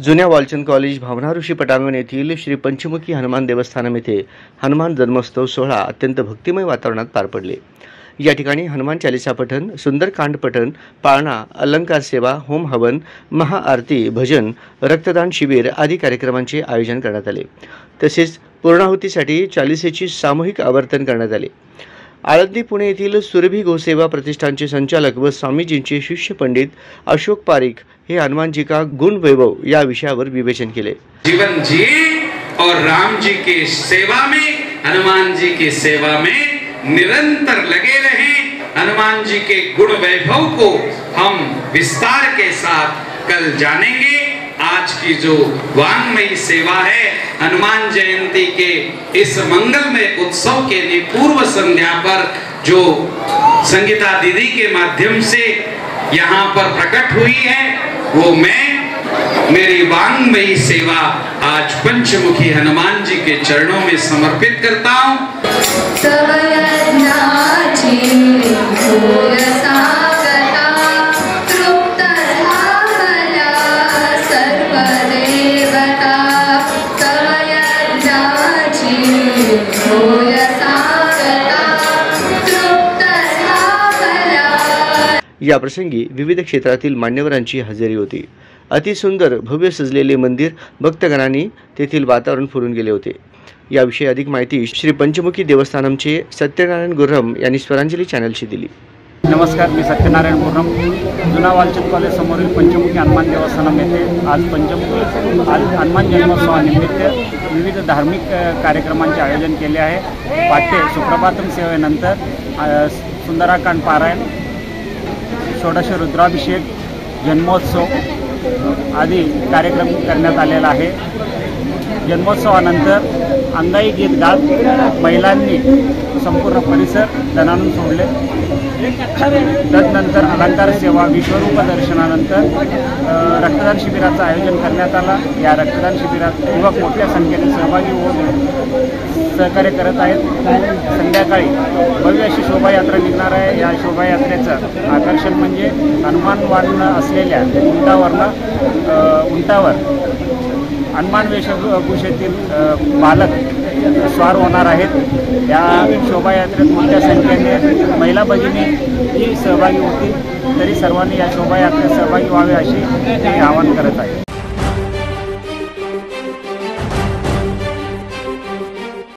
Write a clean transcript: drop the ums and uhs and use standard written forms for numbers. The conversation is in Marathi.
जुन्या वालचंद कॉलेज भावना ऋषी पटांगण येथील श्री पंचमुखी हनुमान देवस्थानम येथे हनुमान जन्मोत्सव सोहळा अत्यंत भक्तिमय वातावरणात पार पडले। या ठिकाणी हनुमान चालीसा पठण, सुंदरकांड पठण, पाळणा, अलंकार सेवा, होम हवन, महाआरती, भजन, रक्तदान शिबिर आदी कार्यक्रमांचे आयोजन करण्यात आले। तसेच पूर्णाहुतीसाठी चालीसेची सामूहिक आवर्तन करण्यात आले। आळंदी पुणे येथील सुरभी गोसेवा प्रतिष्ठानचे संचालक व स्वामीजींचे शिष्य पंडित अशोक पारिक हे हनुमान जी का गुण वैभव या विषयावर विवेचन केले। जीवन जिए और राम जी के सेवा में, हनुमान जी की सेवा में निरंतर लगे रहें। हनुमान जी के गुण वैभव को हम विस्तार के साथ कल जानेंगे। आज की जो वांगमयी सेवा है, हनुमान जयंती के इस मंगलमय उत्सव के पूर्व संध्या पर जो संगीता दीदी के माध्यम से यहाँ पर प्रकट हुई है, वो मैं मेरी वांगमयी सेवा आज पंचमुखी हनुमान जी के चरणों में समर्पित करता हूँ। या प्रसंगी विविध क्षेत्रातील मान्यवरांची हजेरी होती। अतिसुंदर भव्य सजलेले मंदिर भक्तगणांनी तेथील वातावरण फुलून गेले होते। याविषयी अधिक माहिती श्री पंचमुखी देवस्थानमचे सत्यनारायण गुर्रम यांनी स्वरांजली चॅनलशी दिली। नमस्कार, मी सत्यनारायण गुर्रम, जुना वालचंद कॉलेज समोरील पंचमुखी हनुमान देवस्थानम येथे आज हनुमान जन्मोत्सवानिमित्त विविध धार्मिक कार्यक्रमांचे आयोजन केले आहे। पाठ्य सुप्रभातम सेवेनंतर सुंदरकांड पारायण, षोडश रुद्राभिषेक, जन्मोत्सव आदी कार्यक्रम करण्यात आलेला आहे। जन्मोत्सवानंतर अंगाई गीत गात महिलांनी संपूर्ण परिसर दणाणून सोडले। तदनंतर अलंकार सेवा, विश्वरूप दर्शनानंतर रक्तदान शिबिराचं आयोजन करण्यात आला। या रक्तदान शिबिरात युवक मोठ्या संख्येने सहभागी होऊन सहकार्य करत आहेत। संध्याकाळी भव्य अशी शोभायात्रा निघणार आहे। या शोभायात्रेचं आकर्षण म्हणजे हनुमान वाहन असलेल्या उंटावर हनुमान वेशभूषेतील बालक स्वार होणार आहेत। या शोभायात्रेत मोठ्या संख्येने महिला भगिनी सहभागी होतील। तरी सर्वांनी या शोभायात्रेत सहभागी व्हावे अशी मी आवाहन करत आहे।